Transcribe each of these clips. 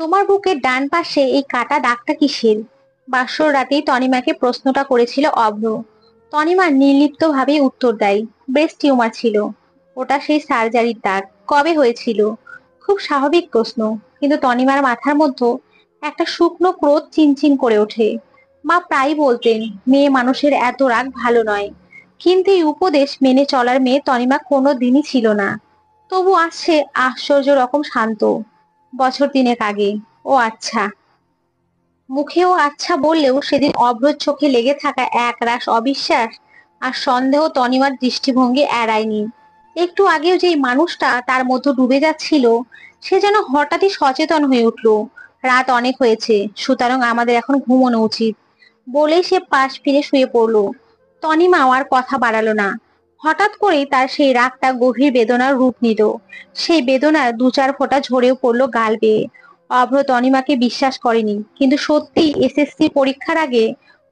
তোমার বুকের ডান পাশে এই কাটা দাগটা কিসের? বাসর রাতেই তনিমাকে প্রশ্নটা করেছিল অভ্র। তনিমা নির্লিপ্ত ভাবে উত্তর দেয়, ব্রেস্ট টিউমার ছিল। ওটা সেই সার্জারির দাগ। কবে হয়েছিল? খুব স্বাভাবিক প্রশ্ন, কিন্তু তনিমার মাথার মধ্যে একটা শুকনো ক্রোধ চিনচিন করে ওঠে। মা প্রায় বলতেন মেয়ে মানুষের এত রাগ ভালো নয়, কিন্তু এই উপদেশ মেনে চলার মেয়ে তনিমা কোনো দিনই ছিল না। তবু আসছে আশ্চর্য রকম শান্ত। বছর তিনেক আগে। ও আচ্ছা। মুখেও আচ্ছা বললেও সেদিন অভ্রর চোখে লেগে থাকা এক রাশ অবিশ্বাস আর সন্দেহ তনিমার দৃষ্টিভঙ্গি এড়ায়নি। একটু আগেও যেই মানুষটা তার মধ্যে ডুবে যাচ্ছিল, সে যেন হঠাৎই সচেতন হয়ে উঠল। রাত অনেক হয়েছে, সুতরাং আমাদের এখন ঘুমানো উচিত বলেই সে পাশ ফিরে শুয়ে পড়ল। তনিমা আর কথা বাড়ালো না। হঠাৎ করেই তার সেই রাগটা গভীর বেদনার রূপ নিল। সেই বেদনার দু চার ফোঁটা ঝরেও পড়লো গাল বেয়ে। অভ্র তনিমাকে বিশ্বাস করেনি, কিন্তু সত্যি এসএসসি পরীক্ষার আগে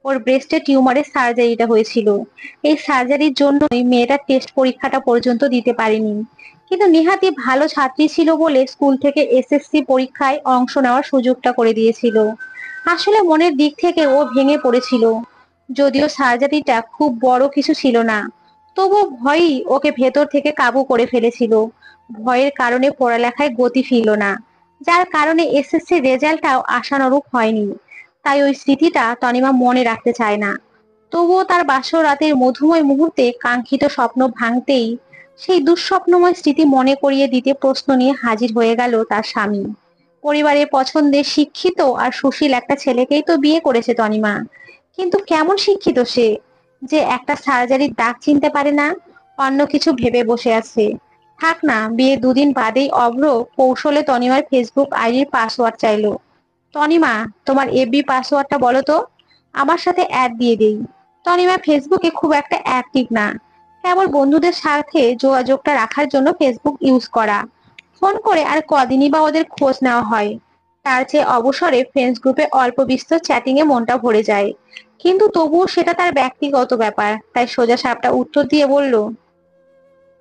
ওর ব্রেস্টে টিউমারের সার্জারিটা হয়েছিল। এই সার্জারির জন্যই মেয়েটা টেস্ট পরীক্ষাটা পর্যন্ত দিতে পারেনি। কিন্তু নেহাতি ভালো ছাত্রী ছিল বলে স্কুল থেকে এসএসসি পরীক্ষায় অংশ নেওয়ার সুযোগটা করে দিয়েছিল। আসলে মনের দিক থেকে ও ভেঙে পড়েছিল। যদিও সার্জারিটা খুব বড় কিছু ছিল না, তবুও ভয়ই ওকে ভেতর থেকে কাবু করে ফেলেছিল। ভয়ের কারণে পড়ালেখায় গতি ফিরল না, যার কারণে এসএসসি রেজাল্টটাও আশানুরূপ হয়নি। তাই ওই স্মৃতিটা তনিমা মনে রাখতে চায় না। তবুও তার বাসর রাতের মধুময় মুহূর্তে কাঙ্ক্ষিত স্বপ্ন ভাঙতেই সেই দুঃস্বপ্নময় স্মৃতি মনে করিয়ে দিতে প্রশ্ন নিয়ে হাজির হয়ে গেল তার স্বামী। পরিবারের পছন্দের শিক্ষিত আর সুশীল একটা ছেলেকেই তো বিয়ে করেছে তনিমা, কিন্তু কেমন শিক্ষিত সে, যে একটা সার্জারির দাগ চিনতে পারে না, অন্য কিছু ভেবে বসে আছে। থাক না, বিয়ে দুদিন বাদেই অভ্র কৌশলে তনিমার ফেসবুক আইডির পাসওয়ার্ড চাইলো। তনিমা, তোমার এফবি পাসওয়ার্ডটা বলো তো, আমার সাথে অ্যাড দিয়ে দেই। তনিমা ফেসবুকে খুব একটা অ্যাক্টিভ না, কেবল বন্ধুদের সাথে যোগাযোগটা রাখার জন্য ফেসবুক ইউজ করা। ফোন করে আর কদিনই বা ওদের খোঁজ নেওয়া হয়। তার চেয়ে অবসরে ফ্রেন্ডস গ্রুপে অল্প বিস্তর চ্যাটিং এ মনটা ভরে যায়। কিন্তু তবুও সেটা তার ব্যক্তিগত ব্যাপার, তাই সোজা সাপটা উত্তর দিয়ে বলল,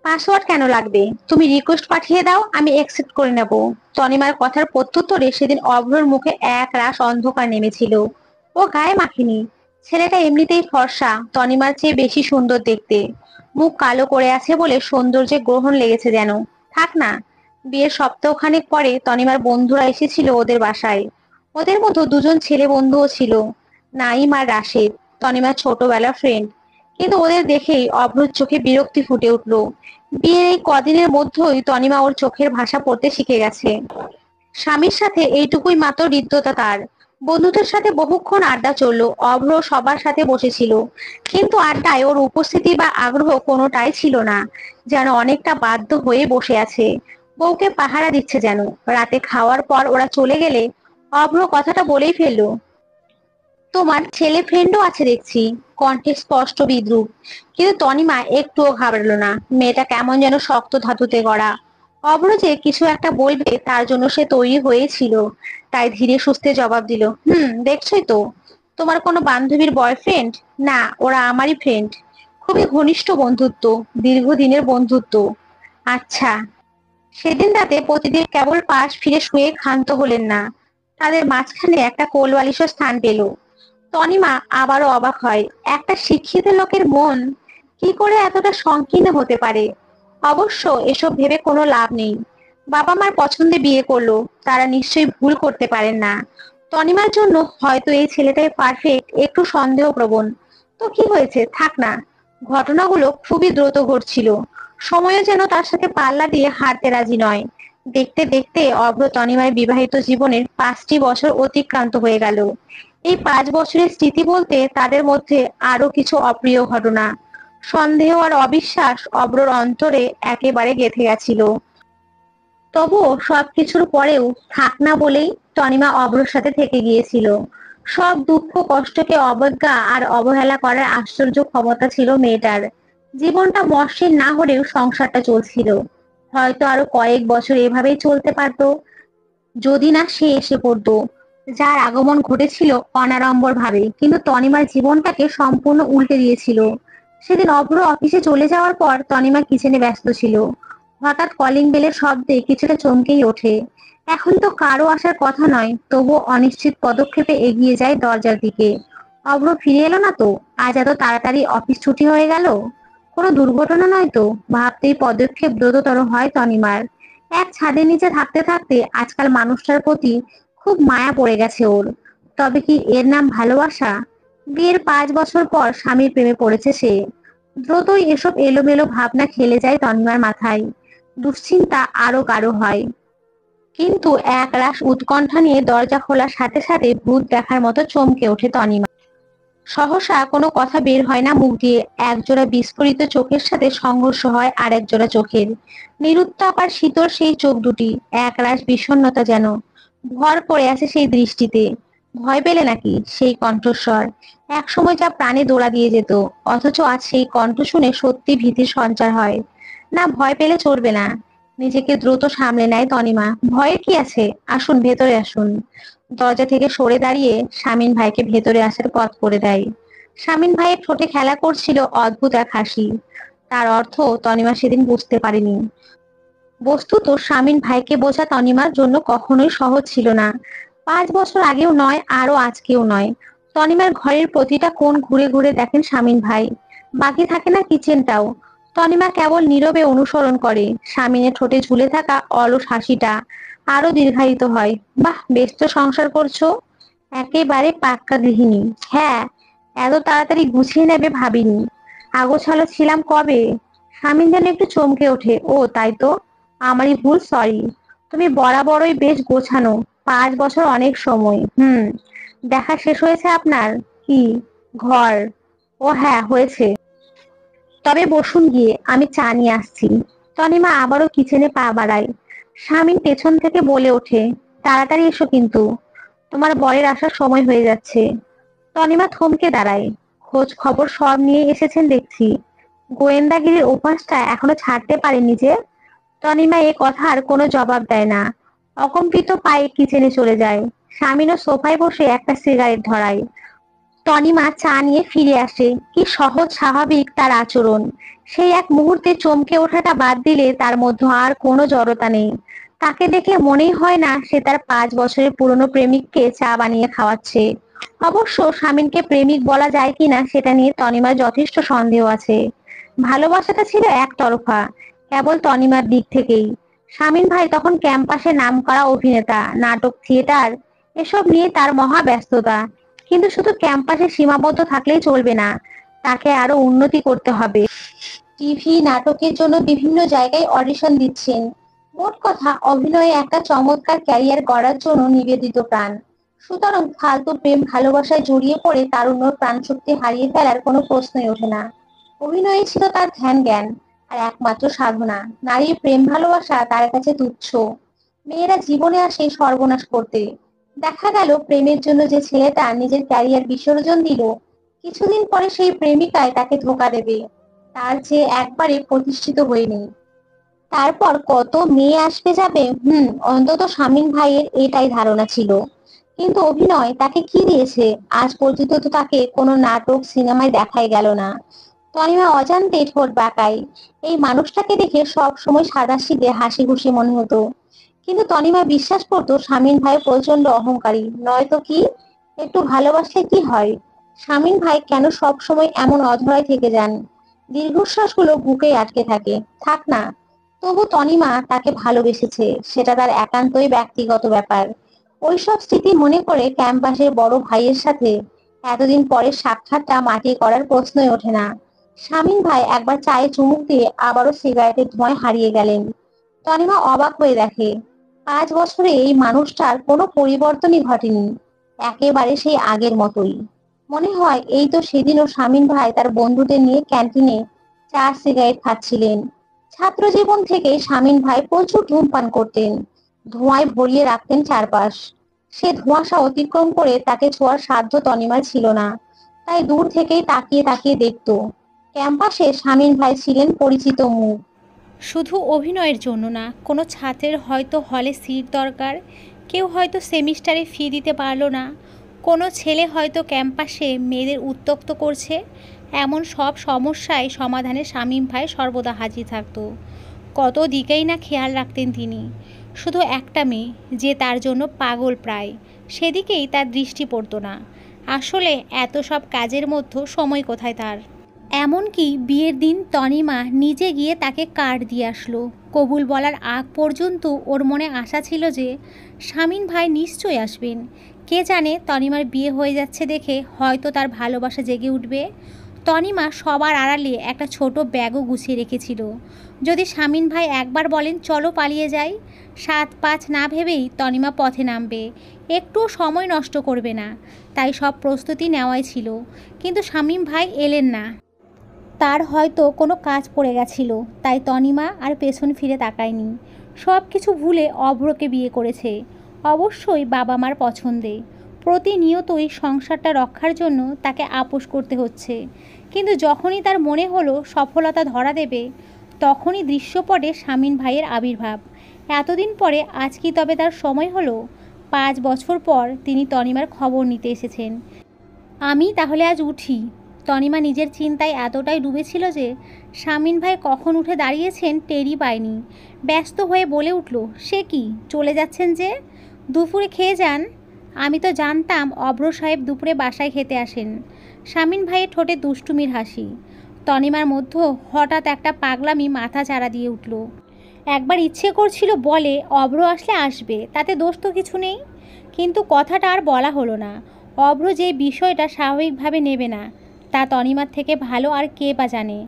পাসওয়ার্ড কেন লাগবে? তুমি রিকোয়েস্ট পাঠিয়ে দাও, আমি অ্যাকসেপ্ট করে নেব। তনিমার কথার প্রত্যুত্তরে সেদিন অভ্রর মুখে এক রাশ অন্ধকার নেমেছিল। ও গায়ে মাখিনি। ছেলেটা এমনিতেই ফর্সা, তনিমার চেয়ে বেশি সুন্দর দেখতে। মুখ কালো করে আছে বলে সৌন্দর্যে গ্রহণ লেগেছে যেন। থাক না। বিয়ের সপ্তাহখানেক পরে তনিমার বন্ধুরা এসেছিল ওদের বাসায়। ওদের মতো দুজন ছেলে বন্ধুও ছিল, নাইম আর রাশেদ, তনিমার ছোটবেলার ফ্রেন্ড। কিন্তু ওদের দেখেই অভ্রর চোখে বিরক্তি ফুটে উঠলো। বিয়ের এই কদিনের মধ্যেই তনিমা ওর চোখের ভাষা পড়তে শিখে গেছে। স্বামীর সাথে এইটুকুই মাত্র হৃদ্যতা তার। বন্ধুদের সাথে বহুক্ষণ আড্ডা চললো, অভ্র সবার সাথে বসেছিল, কিন্তু আড্ডায় ওর উপস্থিতি বা আগ্রহ কোনোটাই ছিল না। যেন অনেকটা বাধ্য হয়ে বসে আছে, বউকে পাহারা দিচ্ছে যেন। রাতে খাওয়ার পর ওরা চলে গেলে অভ্র কথাটা বলেই ফেললো, তোমার ছেলে ফ্রেন্ডও আছে দেখছি। কণ্ঠে স্পষ্ট বিদ্রুপ, কিন্তু তনিমা একটুও ঘাবড়ালো না। মেয়েটা কেমন যেন শক্ত ধাতুতে গড়া। অভ্র যে কিছু একটা বলবে তার জন্য সে তৈরি হয়েছিল। তাই ধীরে সুস্থে জবাব দিল, দেখছোই তো। তোমার কোনো বান্ধবীর বয়ফ্রেন্ড? না, ওরা আমারই ফ্রেন্ড। খুবই ঘনিষ্ঠ বন্ধুত্ব, দীর্ঘদিনের বন্ধুত্ব। আচ্ছা। সেদিন রাতে প্রতিদিন কেবল পাশ ফিরে শুয়ে ক্ষান্ত হলেন না, তাদের মাঝখানে একটা কোল বালিশের স্থান পেল। তনিমা আবারও অবাক হয়, একটা শিক্ষিত লোকের মন কি করে এতটা সংকীর্ণ হতে পারে। অবশ্য এসব ভেবে কোনো লাভ নেই। বাবা মার পছন্দে বিয়ে করলো, তারা নিশ্চয়ই ভুল করতে পারেন না। তনিমার জন্য হয়তো এই ছেলেটাই পারফেক্ট, একটু সন্দেহপ্রবণ। তো কি হয়েছে, থাক না। ঘটনাগুলো খুবই দ্রুত ঘটছিল, সময়ও যেন তার সাথে পাল্লা দিয়ে হাঁটতে রাজি নয়। দেখতে দেখতে অভ্র তনিমার বিবাহিত জীবনের 5টি বছর অতিক্রান্ত হয়ে গেল। এই 5 বছরের স্মৃতি বলতে তাদের মধ্যে আরো কিছু অপ্রিয় ঘটনা, সন্দেহ আর অবিশ্বাস অব্রর অন্তরে একেবারে গেঁথে গেছিল। তবুও সবকিছুর পরেও থাক না বলেই তনিমা অব্রর সাথে থেকে গিয়েছিল। সব দুঃখ কষ্টকে অবজ্ঞা আর অবহেলা করার আশ্চর্য ক্ষমতা ছিল মেয়েটার। জীবনটা মসৃণ না হলেও সংসারটা চলছিল। হয়তো আরো কয়েক বছর এভাবেই চলতে পারতো, যদি না সে এসে পড়তো, যার আগমন ঘটেছিল অনাড়ম্বর ভাবে, কিন্তু তনিমার জীবনটাকে সম্পূর্ণ উল্টে দিয়েছিল। সেদিন অভ্র অফিসে চলে যাওয়ার পর তনিমা কিচেনে ব্যস্ত ছিল। হঠাৎ কলিং বেলের শব্দে কিছুটা চমকেই ওঠে। এখন তো কারো আসার কথা নয়, তবু অনিশ্চিত পদক্ষেপে এগিয়ে যায় দরজার দিকে। অভ্র ফিরে এলো না তো? আজ এত তাড়াতাড়ি অফিস ছুটি হয়ে গেল? কোনো দুর্ঘটনা নয় তো? ভাবতেই পদক্ষেপ দ্রুততর হয় তনিমার। এক ছাদের নিচে থাকতে থাকতে আজকাল মানুষটার প্রতি খুব মায়া পড়ে গেছে ওর। তবে কি এর নাম ভালোবাসা? বিয়ের 5 বছর পর স্বামীর প্রেমে পড়েছে সে। দ্রুতই এসব এলোমেলো ভাবনা খেলে যায় তনিমার মাথায়। দুশ্চিন্তা আরো গাঢ় হয়। কিন্তু একরাশ উৎকণ্ঠা নিয়ে দরজা খোলার সাথে সাথে ভূত দেখার মতো চমকে ওঠে তনিমা। সহসা কোনো কথা বের হয় না মুখ দিয়ে। একজোড়া বিস্ফোরিত চোখের সাথে সংঘর্ষ হয় আর একজোড়া চোখের। নিরুত্তাপ আর শীতল সেই চোখ দুটি, একরাশ বিষণ্ণতা যেন ভর করে আছে সেই দৃষ্টিতে। ভয় পেলে নাকি? সেই কণ্ঠস্বর এক সময় যা প্রাণে দোলা দিয়ে যেত, অথচ আজ সেই কণ্ঠ শুনে সত্যি ভীতির সঞ্চার হয়। না, ভয় পেলে চলবে না। নিজেকে দ্রুত সামলে নেয় তনিমা। ভয়ের কি আছে? আসুন, ভেতরে আসুন। দরজা থেকে সরে দাঁড়িয়ে শামীম ভাইকে ভেতরে আসার পথ করে দেয়। শামীম ভাইয়ের ঠোঁটে খেলা করছিল অদ্ভুত এক হাসি। তার অর্থ তনিমা সেদিন বুঝতে পারেনি। বস্তুত শামীম ভাইকে বোঝা তনিমার জন্য কখনোই সহজ ছিল না। 5 বছর আগেও নয়, আরো আজকেও নয়। তনিমার ঘরের প্রতিটা কোণ ঘুরে ঘুরে দেখেন শামীম ভাই। বাকি থাকে না কিচেনটাও। তনিমা কেবল নীরবে অনুসরণ করে। শামীমের ঠোঁটে ঝুলে থাকা অলস হাসিটা আরো দীর্ঘায়িত হয়। বাহ, বেশ তো সংসার করছো। একেবারে পাক্কা গৃহিণী। হ্যাঁ, এত তাড়াতাড়ি গুছিয়ে নেবে ভাবিনি। আগোছালো ছিলাম কবে। স্বামী যেন একটু চমকে ওঠে। ও তাই তো, আমারই ভুল, সরি। তুমি বরাবরই বেশ গোছানো। 5 বছর অনেক সময়। দেখা শেষ হয়েছে আপনার? কি ঘর? ও হ্যাঁ, হয়েছে। তবে বসুন গিয়ে, আমি চা নিয়ে আসছি। তনিমা আবারও কিচেনে পা বাড়ায়। স্বামী পেছন থেকে বলে ওঠে, তাড়াতাড়ি এসো কিন্তু, তোমার বরের আসার সময় হয়ে যাচ্ছে। তনিমা থমকে দাঁড়ায়। খোঁজ খবর সব নিয়ে এসেছেন দেখছি। গোয়েন্দাগিরির অভ্যাসটা এখনো ছাড়তে পারেনি যে। তনিমা এ কথার কোনো জবাব দেয় না। অকম্পিত পায়ে কিচেনে চলে যায়। স্বামীনও সোফায় বসে একটা সিগারেট ধরায়। তনিমা চা নিয়ে ফিরে আসে। কি সহজ স্বাভাবিক তার আচরণ। সেই এক মুহূর্তে চমকে ওঠাটা বাদ দিলে তার মধ্যে আর কোনো জড়তা নেই। তাকে দেখে মনেই হয় না সে তার 5 বছরের পুরনো প্রেমিককে চা বানিয়ে খাওয়াচ্ছে। অবশ্য স্বামীনকে প্রেমিক বলা যায় কিনা সেটা নিয়ে তনিমার যথেষ্ট সন্দেহ আছে। ভালোবাসাটা ছিল একতরফা, কেবল তনিমার দিক থেকেই। স্বামীন ভাই তখন ক্যাম্পাসে নামকরা অভিনেতা, নাটক, থিয়েটার এসব নিয়ে তার মহা ব্যস্ততা। কিন্তু শুধু ক্যাম্পাসে সীমাবদ্ধ থাকলেই চলবে না, তাকে আরো উন্নতি করতে হবে। টিভি নাটকের জন্য বিভিন্ন জায়গায় অডিশন দিচ্ছেন। মোট কথা, অভিনয়ে একটা চমৎকার ক্যারিয়ার গড়ার জন্য নিবেদিত প্রাণ। সুতরাং ফালতু প্রেম ভালোবাসায় জড়িয়ে পড়ে তারুণ্যর প্রাণশক্তি হারিয়ে ফেলার কোনো প্রশ্নই ওঠে না। অভিনয় ছিল তার ধ্যান জ্ঞান আর একমাত্র সাধনা। নারীর প্রেম ভালোবাসা তার কাছে তুচ্ছ। মেয়েরা জীবনে আসে সর্বনাশ করতে। দেখা গেল প্রেমের জন্য যে ছেলেটা নিজের ক্যারিয়ার বিসর্জন দিল, কিছুদিন পরে সেই প্রেমিকায় তাকে ধোঁকা দেবে। তার যে একবারে প্রতিষ্ঠিত হয়নি। তারপর কত মেয়ে আসবে যাবে। অন্তত শামীম ভাইয়ের এটাই ধারণা ছিল। কিন্তু অভিনয় তাকে কি দিয়েছে? আজ পর্যন্ত তো তাকে কোনো নাটক সিনেমায় দেখাই গেল না। তনিমা অজান্তে ঠোঁট বাঁকায়। এই মানুষটাকে দেখে সব সময় সাদাসিধে হাসি খুশি মনে হতো। কিন্তু তনিমা বিশ্বাস করতো শামীম ভাই প্রচন্ড অহংকারী, নয়তো কি। একটু ভালোবাসলে কি হয়? শামীম ভাই কেন সব সময় এমন অধরায় থেকে যান? দীর্ঘশ্বাসগুলো বুকে আটকে থাকে। থাক না। তবু তনিমা তাকে ভালোবেসেছে, সেটা তার একান্তই ব্যক্তিগত ব্যাপার। ওইসব স্মৃতি মনে করে ক্যাম্পাসের বড় ভাইয়ের সাথে এতদিন পরে সাক্ষাৎটা মাটি করার প্রশ্নই ওঠে না। শামীম ভাই একবার চায়ে চুমুক দিয়ে আবারও সিগারেটের ধোঁয়ায় হারিয়ে গেলেন। তনিমা অবাক হয়ে দেখে 5 বছরে এই মানুষটার কোনো পরিবর্তনই ঘটেনি। একেবারে সেই আগের মতোই। মনে হয় এই তো সেদিনও শামীম ভাই তার বন্ধুদের নিয়ে ক্যান্টিনে চা সিগারেট খাচ্ছিলেন। ছাত্র জীবন থেকে শামীম ভাই প্রচুর ধূমপান করতেন। ধোঁয়ায় ভরিয়ে রাখতেন চারপাশ। সে ধোঁয়াশা অতিক্রম করে তাকে ছোঁয়ার সাধ্য তনিমার ছিল না। তাই দূর থেকেই তাকিয়ে তাকিয়ে দেখতো। ক্যাম্পাসে শামীম ভাই ছিলেন পরিচিত মুখ। শুধু অভিনয়ের জন্য না, কোনো ছাত্রের হয়তো হলে সিট দরকার, কেউ হয়তো সেমিস্টারে ফি দিতে পারলো না, কোনো ছেলে হয়তো ক্যাম্পাসে মেয়েদের উত্ত্যক্ত করছে। এমন সব সমস্যায় সমাধানে শামীম ভাই সর্বদা হাজির থাকতো। কত দিকেই না খেয়াল রাখতেন তিনি। শুধু একটা মেয়ে যে তার জন্য পাগল প্রায়, সেদিকেই তার দৃষ্টি পড়তো না। আসলে এত সব কাজের মধ্যে সময় কোথায় তার। এমনকি বিয়ের দিন তনিমা নিজে গিয়ে তাকে কার্ড দিয়ে আসলো। কবুল বলার আগ পর্যন্ত ওর মনে আশা ছিল যে শামীম ভাই নিশ্চয়ই আসবেন। কে জানে তনিমার বিয়ে হয়ে যাচ্ছে দেখে হয়তো তার ভালোবাসা জেগে উঠবে। তনিমা সবার আড়ালে একটা ছোট ব্যাগও গুছিয়ে রেখেছিল, যদি শামীম ভাই একবার বলেন চলো পালিয়ে যাই। 7-5 না ভেবেই তনিমা পথে নামবে, একটুও সময় নষ্ট করবে না। তাই সব প্রস্তুতি নেওয়াই ছিল, কিন্তু শামীম ভাই এলেন না। তার হয়তো কোনো কাজ পড়ে গেছিল, তাই তনিমা আর পেছন ফিরে তাকায়নি। সব কিছু ভুলে অভ্রকে বিয়ে করেছে, অবশ্যই বাবা মার পছন্দে। প্রতিনিয়তই সংসারটা রক্ষার জন্য তাকে আপোস করতে হচ্ছে। কিন্তু যখনই তার মনে হলো সফলতা ধরা দেবে, তখনই দৃশ্যপটে শামীম ভাইয়ের আবির্ভাব। এতদিন পরে আজ কি তবে তার সময় হলো? 5 বছর পর তিনি তনিমার খবর নিতে এসেছেন। আমি তাহলে আজ উঠি। তনিমা নিজের চিন্তায় এতটাই ডুবেছিল যে শামীম ভাই কখন উঠে দাঁড়িয়েছেন টেরই পায়নি। ব্যস্ত হয়ে বলে উঠল, সে কি চলে যাচ্ছেন যে? দুপুরে খেয়ে যান। আমি তো জানতাম অভ্র সাহেব দুপুরে বাসায় খেতে আসেন। শামীম ভাইয়ের ঠোঁটে দুষ্টুমির হাসি। তনিমার মধ্যে হঠাৎ একটা পাগলামি মাথা চাড়া দিয়ে উঠল। একবার ইচ্ছে করছিল বলে অভ্র আসলে আসবে, তাতে দোষ তো কিছু নেই। কিন্তু কথাটা আর বলা হলো না। অভ্র যে বিষয়টা স্বাভাবিকভাবে নেবে না, তা তনিমার থেকে ভালো আর কে বা জানে।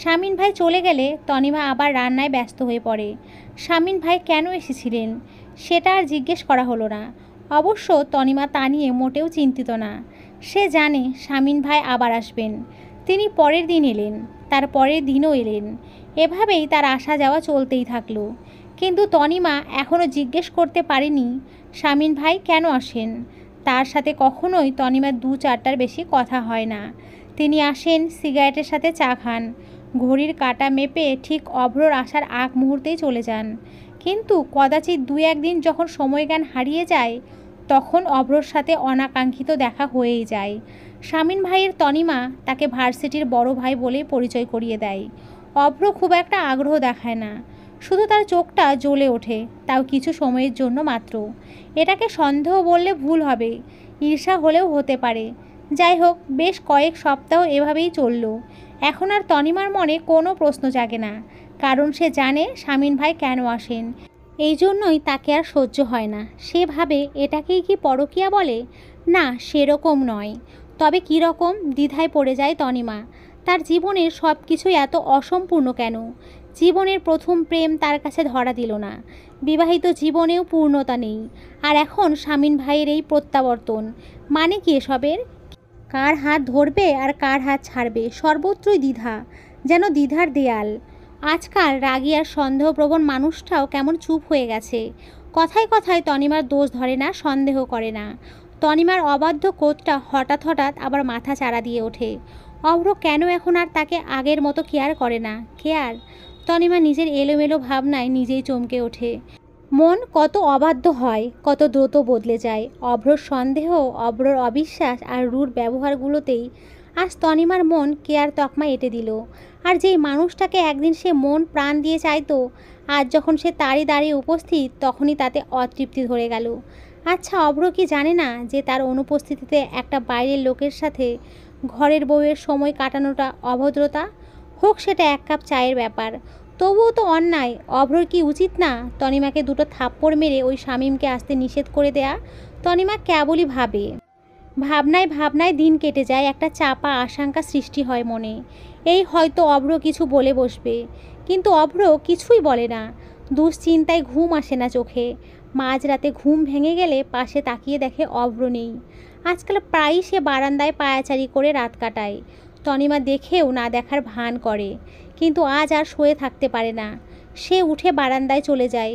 শামীম ভাই চলে গেলে তনিমা আবার রান্নায় ব্যস্ত হয়ে পড়ে। শামীম ভাই কেন এসেছিলেন সেটা আর জিজ্ঞেস করা হলো না। অবশ্য তনিমা তা নিয়ে মোটেও চিন্তিত না। সে জানে শামীম ভাই আবার আসবেন। তিনি পরের দিন এলেন, তার পরের দিনও এলেন। এভাবেই তার আসা যাওয়া চলতেই থাকলো। কিন্তু তনিমা এখনও জিজ্ঞেস করতে পারেনি শামীম ভাই কেন আসেন। তার সাথে কখনোই তনিমার 2-4টার বেশি কথা হয় না। তিনি আসেন, সিগারেটের সাথে চা খান, ঘড়ির কাঁটা মেপে ঠিক অভ্রর আসার আগ মুহূর্তেই চলে যান। কিন্তু কদাচিৎ 2-1 দিন যখন সময়জ্ঞান হারিয়ে যায়, তখন অভ্রর সাথে অনাকাঙ্ক্ষিত দেখা হয়েই যায়। শামীম ভাইয়ের তনিমা তাকে ভার্সিটির বড় ভাই বলে পরিচয় করিয়ে দেয়। অভ্র খুব একটা আগ্রহ দেখায় না, শুধু তার চোখটা জ্বলে ওঠে, তাও কিছু সময়ের জন্য মাত্র। এটাকে সন্দেহ বললে ভুল হবে, ঈর্ষা হলেও হতে পারে। যাই হোক, বেশ কয়েক সপ্তাহ এভাবেই চলল। এখন আর তনিমার মনে কোনো প্রশ্ন জাগে না, কারণ সে জানে শামীম ভাই কেন আসেন। এই জন্যই তাকে আর সহ্য হয় না। সে ভাবে এটাকেই কি পরকীয়া বলে? না, সেরকম নয়। তবে কী রকম দ্বিধায় পড়ে যায় তনিমা। তার জীবনের সব কিছুই এত অসম্পূর্ণ কেন? জীবনের প্রথম প্রেম তার কাছে ধরা দিল না, বিবাহিত জীবনেও পূর্ণতা নেই, আর এখন শামীম ভাইয়ের এই প্রত্যাবর্তন। মানে কি এসবের? কার হাত ধরবে আর কার হাত ছাড়বে, সর্বত্রই দ্বিধা, যেন দ্বিধার দেয়াল। আজকাল রাগী আর সন্দেহপ্রবণ মানুষটাও কেমন চুপ হয়ে গেছে। কথায় কথায় তনিমার দোষ ধরে না, সন্দেহ করে না। তনিমার অবাধ্য কোতটা হঠাৎ হঠাৎ আবার মাথা চাড়া দিয়ে ওঠে। অভ্র কেন এখন আর তাকে আগের মতো কেয়ার করে না? কেয়ার? তনিমা নিজের এলোমেলো ভাবনায় নিজেই চমকে ওঠে। মন কত অবাধ্য হয়, কত দ্রুত বদলে যায়। অভ্রর সন্দেহ, অভ্রর অবিশ্বাস আর রূঢ় ব্যবহারগুলোতেই আজ তনিমার মন কেয়ার তকমা এঁটে দিল। আর যেই মানুষটাকে একদিন সে মন প্রাণ দিয়ে চাইতো, আজ যখন সে তারই দাঁড়িয়ে উপস্থিত, তখনই তাতে অতৃপ্তি ধরে গেল। আচ্ছা, অভ্র কি জানে না যে তার অনুপস্থিতিতে একটা বাইরের লোকের সাথে ঘরের বউয়ের সময় কাটানোটা অভদ্রতা? হোক সেটা 1 কাপ চায়ের ব্যাপার, তবুও তো অন্যায়। অভ্রর কি উচিত না তনিমাকে 2টো থাপ্পড় মেরে ওই শামীমকে আসতে নিষেধ করে দেয়া? তনিমা কেবলই ভাবে। ভাবনায় ভাবনায় দিন কেটে যায়, একটা চাপা আশঙ্কা সৃষ্টি হয় মনে। এই হয়তো অভ্র কিছু বলে বসবে, কিন্তু অভ্র কিছুই বলে না। দুশ্চিন্তায় ঘুম আসে না চোখে। মাঝরাতে ঘুম ভেঙে গেলে পাশে তাকিয়ে দেখে অভ্র নেই। আজকাল প্রায়ই সে বারান্দায় পায়াচারি করে রাত কাটায়। তনিমা দেখেও না দেখার ভান করে, কিন্তু আজ আর শুয়ে থাকতে পারে না। সে উঠে বারান্দায় চলে যায়।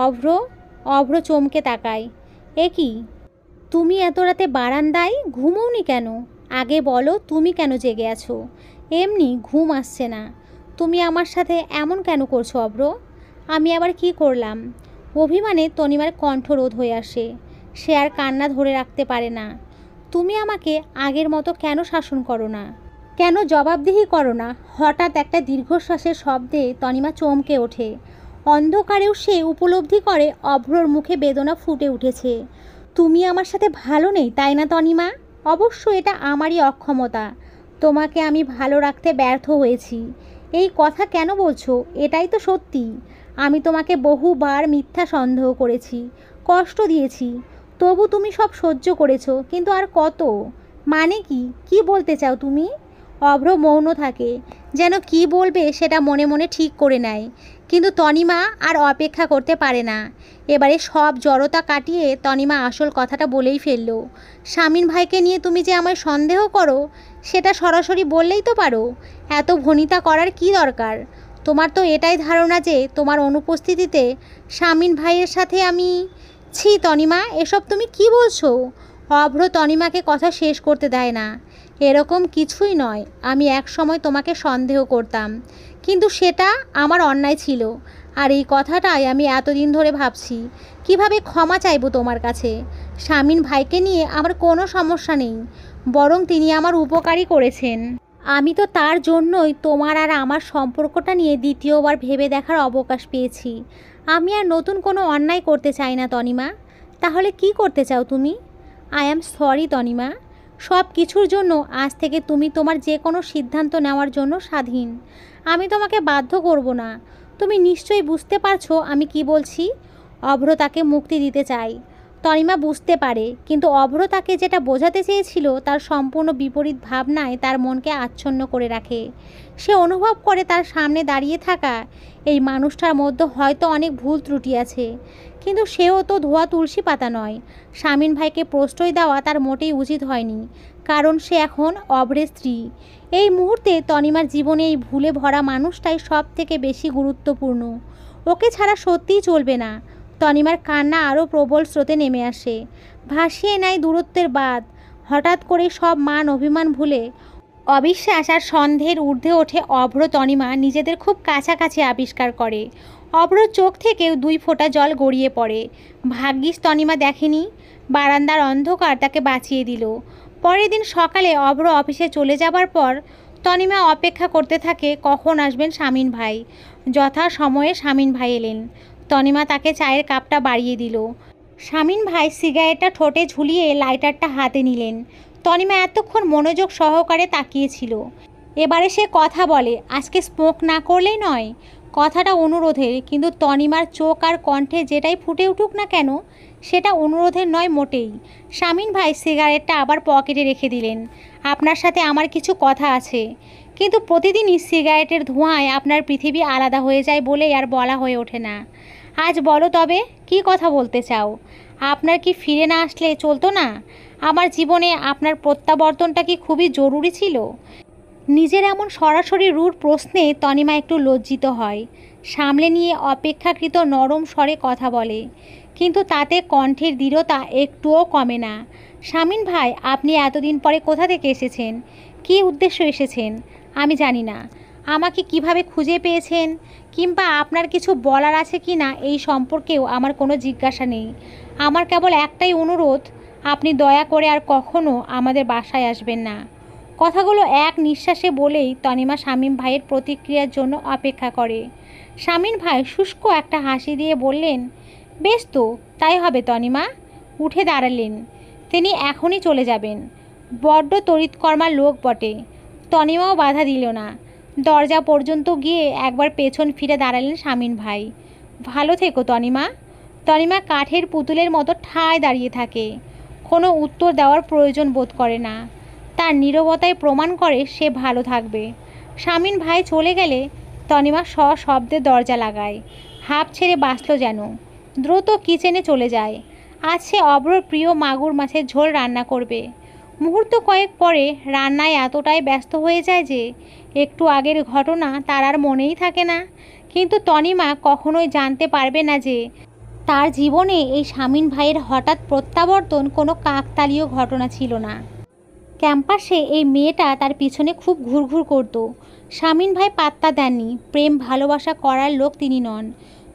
অভ্র? অভ্র চমকে তাকায়। এ কি, তুমি এত রাতে বারান্দায়? ঘুমোওনি কেন? আগে বলো, তুমি কেন জেগে আছো? এমনি ঘুম আসছে না। তুমি আমার সাথে এমন কেন করছো অভ্র? আমি আবার কি করলাম? অভিমানে তনিমার কণ্ঠ রোধ হয়ে আসে। সে আর কান্না ধরে রাখতে পারে না। তুমি আমাকে আগের মতো কেন শাসন করো না? কেন জবাবদিহি করো না? হঠাৎ একটা দীর্ঘশ্বাসের শব্দে তনিমা চমকে ওঠে। অন্ধকারেও সে উপলব্ধি করে অভ্রর মুখে বেদনা ফুটে উঠেছে। তুমি আমার সাথে ভালো নেই, তাই না তনিমা? অবশ্য এটা আমারই অক্ষমতা। তোমাকে আমি ভালো রাখতে ব্যর্থ হয়েছি। এই কথা কেন বলছো? এটাই তো সত্যি। আমি তোমাকে বহুবার মিথ্যা সন্দেহ করেছি, কষ্ট দিয়েছি, তবু তুমি সব সহ্য করেছো। কিন্তু আর কত? মানে কি? কি বলতে চাও তুমি? অভ্র মৌন থাকে, যেন কি বলবে সেটা মনে মনে ঠিক করে নেয়। কিন্তু তনিমা আর অপেক্ষা করতে পারে না। এবারে সব জড়তা কাটিয়ে তনিমা আসল কথাটা বলেই ফেলল। শামীম ভাইকে নিয়ে তুমি যে আমায় সন্দেহ করো, সেটা সরাসরি বললেই তো পারো। এত ভনিতা করার কি দরকার? তোমার তো এটাই ধারণা যে তোমার অনুপস্থিতিতে শামীম ভাইয়ের সাথে আমি... ছি তনিমা, এসব তুমি কি বলছো? অভ্র তনিমাকে কথা শেষ করতে দেয় না। এরকম কিছুই নয়। আমি একসময় তোমাকে সন্দেহ করতাম, কিন্তু সেটা আমার অন্যায় ছিল। আর এই কথাটাই আমি এতদিন ধরে ভাবছি, কিভাবে ক্ষমা চাইবো তোমার কাছে। শামীম ভাইকে নিয়ে আমার কোনো সমস্যা নেই, বরং তিনি আমার উপকারই করেছেন। আমি তো তার জন্যই তোমার আর আমার সম্পর্কটা নিয়ে দ্বিতীয়বার ভেবে দেখার অবকাশ পেয়েছি। আমি আর নতুন কোনো অন্যায় করতে চাই না তনিমা। তাহলে কি করতে চাও তুমি? I am sorry Tanima. সব কিছুর জন্য আজ থেকে তুমি তোমার যে কোনো সিদ্ধান্ত নেওয়ার জন্য স্বাধীন। আমি তোমাকে বাধ্য করব না। তুমি নিশ্চয়ই বুঝতে পারছো আমি কি বলছি। অভ্র তাকে মুক্তি দিতে চাই। তনিমা বুঝতে পারে, কিন্তু অভ্র তাকে যেটা বোঝাতে চেয়েছিল তার সম্পূর্ণ বিপরীত ভাবনায় তার মনকে আচ্ছন্ন করে রাখে। সে অনুভব করে তার সামনে দাঁড়িয়ে থাকা এই মানুষটার মধ্যে হয়তো অনেক ভুল ত্রুটি আছে, কিন্তু সেও তো ধোয়া তুলসী পাতা নয়। শামীম ভাইকে প্রশ্রয় দেওয়া তার মোটেই উচিত হয়নি, কারণ সে এখন অভ্রের স্ত্রী। এই মুহূর্তে তনিমার জীবনে এই ভুলে ভরা মানুষটাই সব থেকে বেশি গুরুত্বপূর্ণ। ওকে ছাড়া সত্যিই চলবে না। তনিমার কান্না আরও প্রবল স্রোতে নেমে আসে, ভাসিয়ে নেয় দূরত্বের বাঁধ। হঠাৎ করে সব মান অভিমান ভুলে অবিশ্বাস আর সন্দেহের ঊর্ধ্বে ওঠে অভ্র তনিমা নিজেদের খুব কাছাকাছি আবিষ্কার করে। অভ্রর চোখ থেকেও 2 ফোঁটা জল গড়িয়ে পড়ে। ভাগ্যিস তনিমা দেখেনি, বারান্দার অন্ধকার তাকে বাঁচিয়ে দিল। পরের দিন সকালে অভ্র অফিসে চলে যাবার পর তনিমা অপেক্ষা করতে থাকে কখন আসবেন শামীম ভাই। যথা সময়ে শামীম ভাই এলেন। তনিমা তাকে চায়ের কাপটা বাড়িয়ে দিল। শামীম ভাই সিগারেটটা ঠোঁটে ঝুলিয়ে লাইটারটা হাতে নিলেন। তনিমা এতক্ষণ মনোযোগ সহকারে তাকিয়েছিল। এবারে সে কথা বলে, আজকে স্মোক না করলেই নয়। কথাটা অনুরোধের, কিন্তু তনিমার চোখ আর কণ্ঠে যেটাই ফুটে উঠুক না কেন, সেটা অনুরোধের নয় মোটেই। শামীম ভাই সিগারেটটা আবার পকেটে রেখে দিলেন। আপনার সাথে আমার কিছু কথা আছে, কিন্তু প্রতিদিনই সিগারেটের ধোঁয়ায় আপনার পৃথিবী আলাদা হয়ে যায় বলেই আর বলা হয়ে ওঠে না। আজ বলো তবে, কি কথা বলতে চাও? আপনার কি ফিরে না আসলে চলতো না? আমার জীবনে আপনার প্রত্যাবর্তনটা কি খুবই জরুরি ছিল? নিজের এমন সরাসরি রূঢ় প্রশ্নে তনিমা একটু লজ্জিত হয়। সামলে নিয়ে অপেক্ষাকৃত নরম স্বরে কথা বলে, কিন্তু তাতে কণ্ঠের দৃঢ়তা একটুও কমে না। শামীম ভাই, আপনি এতদিন পরে কোথা থেকে এসেছেন? কী উদ্দেশ্য এসেছেন আমি জানি না। আমাকে কিভাবে খুঁজে পেয়েছেন, কিংবা আপনার কিছু বলার আছে কি না এই সম্পর্কেও আমার কোনো জিজ্ঞাসা নেই। আমার কেবল একটাই অনুরোধ, আপনি দয়া করে আর কখনো আমাদের বাসায় আসবেন না। কথাগুলো এক নিঃশ্বাসে বলেই তনিমা শামীম ভাইয়ের প্রতিক্রিয়ার জন্য অপেক্ষা করে। শামীম ভাই শুষ্ক একটা হাসি দিয়ে বললেন, বেশ তো, তাই হবে তনিমা। উঠে দাঁড়ালেন। তিনি এখনই চলে যাবেন। বড্ড তড়িৎকর্মার লোক বটে। তনিমাও বাধা দিল না। দরজা পর্যন্ত গিয়ে একবার পেছন ফিরে দাঁড়ালেন শামীম ভাই। ভালো থেকো তনিমা। তনিমা কাঠের পুতুলের মতো ঠায় দাঁড়িয়ে থাকে, কোনো উত্তর দেওয়ার প্রয়োজন বোধ করে না। তার নীরবতায় প্রমাণ করে সে ভালো থাকবে। শামীম ভাই চলে গেলে তনিমা সশব্দে দরজা লাগায়। হাঁপ ছেড়ে বাঁচল যেন। দ্রুত কিচেনে চলে যায়। আজ সে অভ্রর প্রিয় মাগুর মাছের ঝোল রান্না করবে। মুহূর্ত কয়েক পরে রান্নায় এতটাই ব্যস্ত হয়ে যায় যে একটু আগের ঘটনা তার আর মনেই থাকে না। কিন্তু তনিমা কখনোই জানতে পারবে না যে তার জীবনে এই শামীম ভাইয়ের হঠাৎ প্রত্যাবর্তন কোনো কাকতালীয় ঘটনা ছিল না। ক্যাম্পাসে এই মেয়েটা তার পিছনে খুব ঘুরঘুর করত। শামীম ভাই পাত্তা দেননি। প্রেম ভালোবাসা করার লোক তিনি নন।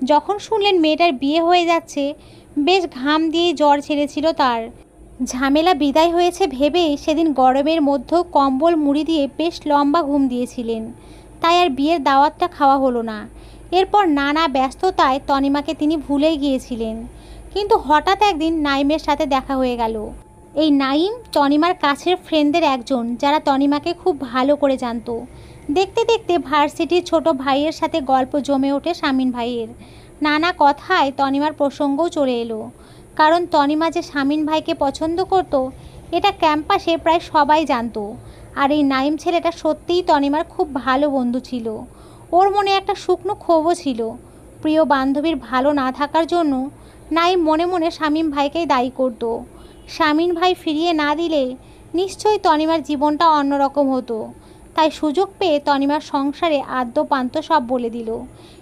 যখন শুনলেন মেয়েটার বিয়ে হয়ে যাচ্ছে, বেশ ঘাম দিয়ে জ্বর ছেড়েছিল তার। ঝামেলা বিদায় হয়েছে ভেবে সেদিন গরমের মধ্যেও কম্বল মুড়ি দিয়ে বেশ লম্বা ঘুম দিয়েছিলেন। তাই আর বিয়ের দাওয়াতটা খাওয়া হলো না। এরপর নানা ব্যস্ততায় তনিমাকে তিনি ভুলেই গিয়েছিলেন। কিন্তু হঠাৎ একদিন নাইমের সাথে দেখা হয়ে গেল। এই নাইম তনিমার কাছের ফ্রেন্ডদের একজন, যারা তনিমাকে খুব ভালো করে জানতো। দেখতে দেখতে ভার্সিটির ছোট ভাইয়ের সাথে গল্প জমে ওঠে শামীম ভাইয়ের। নানা কথায় তনিমার প্রসঙ্গও চলে এলো, কারণ তনিমা যে শামীম ভাইকে পছন্দ করত এটা ক্যাম্পাসে প্রায় সবাই জানতো। আর এই নাইম ছেলেটা সত্যিই তনিমার খুব ভালো বন্ধু ছিল। ওর মনে একটা শুকনো ক্ষোভও ছিল। প্রিয় বান্ধবীর ভালো না থাকার জন্য নাইম মনে মনে শামীম ভাইকেই দায়ী করত। শামীম ভাই ফিরিয়ে না দিলে নিশ্চয়ই তনিমার জীবনটা অন্যরকম হতো। তাই সুযোগ পেয়ে তনিমার সংসারে আদ্যপান্ত সব বলে দিল।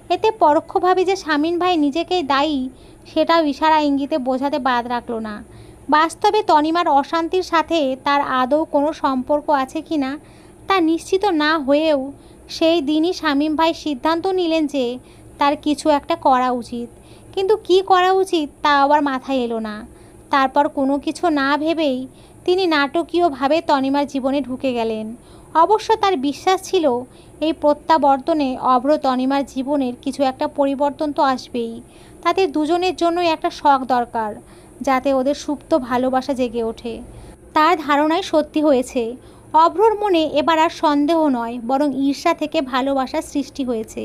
এতে পরোক্ষভাবে যে শামীম ভাই নিজেকেই দায়ী সেটাও ইশারা ইঙ্গিতে বোঝাতে বাদ রাখল না। বাস্তবে তনিমার অশান্তির সাথে তার আদৌ কোনো সম্পর্ক আছে কি না তা নিশ্চিত না হয়েও সেই দিনই শামীম ভাই সিদ্ধান্ত নিলেন যে তার কিছু একটা করা উচিত। কিন্তু কি করা উচিত তা আবার মাথায় এলো না। তারপর কোনো কিছু না ভেবেই তিনি নাটকীয়ভাবে তনিমার জীবনে ঢুকে গেলেন। অবশ্য তার বিশ্বাস ছিল এই প্রত্যাবর্তনে অভ্র তনিমার জীবনের কিছু একটা পরিবর্তন তো আসবেই। তাদের দুজনের জন্যই একটা শখ দরকার, যাতে ওদের সুপ্ত ভালোবাসা জেগে ওঠে। তার ধারণাই সত্যি হয়েছে। অভ্রর মনে এবার আর সন্দেহ নয়, বরং ঈর্ষা থেকে ভালোবাসার সৃষ্টি হয়েছে।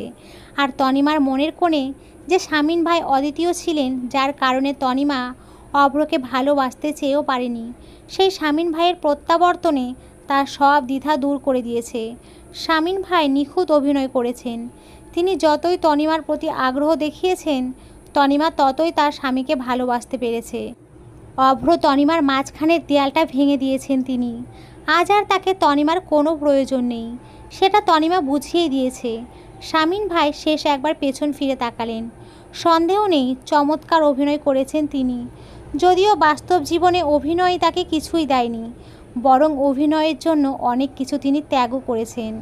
আর তনিমার মনের কোণে যে শামীম ভাই অদ্বিতীয় ছিলেন, যার কারণে তনিমা অভ্রকে ভালোবাসতে চেয়েও পারেনি, সেই শামীম ভাইয়ের প্রত্যাবর্তনে তার সব দ্বিধা দূর করে দিয়েছে। শামীম ভাই নিখুঁত অভিনয় করেছেন। তিনি যতই তনিমার প্রতি আগ্রহ দেখিয়েছেন, তনিমা ততই তার স্বামীকে ভালোবাসতে পেরেছে। অভ্র তনিমার মাঝখানের দেয়ালটা ভেঙে দিয়েছেন তিনি। আজ আর তাকে তনিমার কোনো প্রয়োজন নেই, সেটা তনিমা বুঝিয়ে দিয়েছে। শামীম ভাই শেষ একবার পেছন ফিরে তাকালেন। সন্দেহ নেই চমৎকার অভিনয় করেছেন তিনি। যদিও বাস্তব জীবনে অভিনয় তাকে কিছুই দেয়নি, বরং অভিনয়ের জন্য অনেক কিছু তিনি ত্যাগও করেছেন।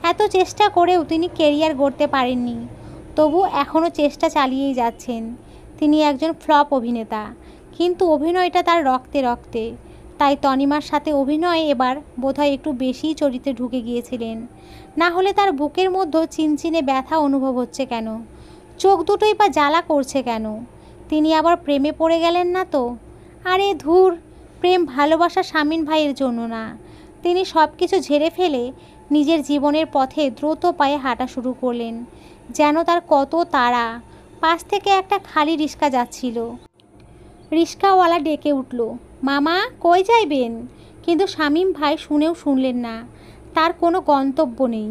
এত চেষ্টা করেও তিনি কেরিয়ার গড়তে পারেননি, তবু এখনও চেষ্টা চালিয়েই যাচ্ছেন। তিনি একজন ফ্লপ অভিনেতা, কিন্তু অভিনয়টা তার রক্তে রক্তে। তাই তনিমার সাথে অভিনয়ে এবার বোধহয় একটু বেশিই চরিত্রে ঢুকে গিয়েছিলেন। না হলে তার বুকের মধ্যে চিনচিনে ব্যথা অনুভব হচ্ছে কেন? চোখ দুটোই বা জ্বালা করছে কেন? তিনি আবার প্রেমে পড়ে গেলেন না তো? আরে ধুর, প্রেম ভালোবাসা শামীম ভাইয়ের জন্য না। তিনি সব কিছু ঝেড়ে ফেলে নিজের জীবনের পথে দ্রুত পায়ে হাঁটা শুরু করলেন। যেন তার কত তাড়া। পাশ থেকে একটা খালি রিক্সা যাচ্ছিল। রিক্সাওয়ালা ডেকে উঠল, মামা কই যাইবেন? কিন্তু শামীম ভাই শুনেও শুনলেন না। তার কোনো গন্তব্য নেই।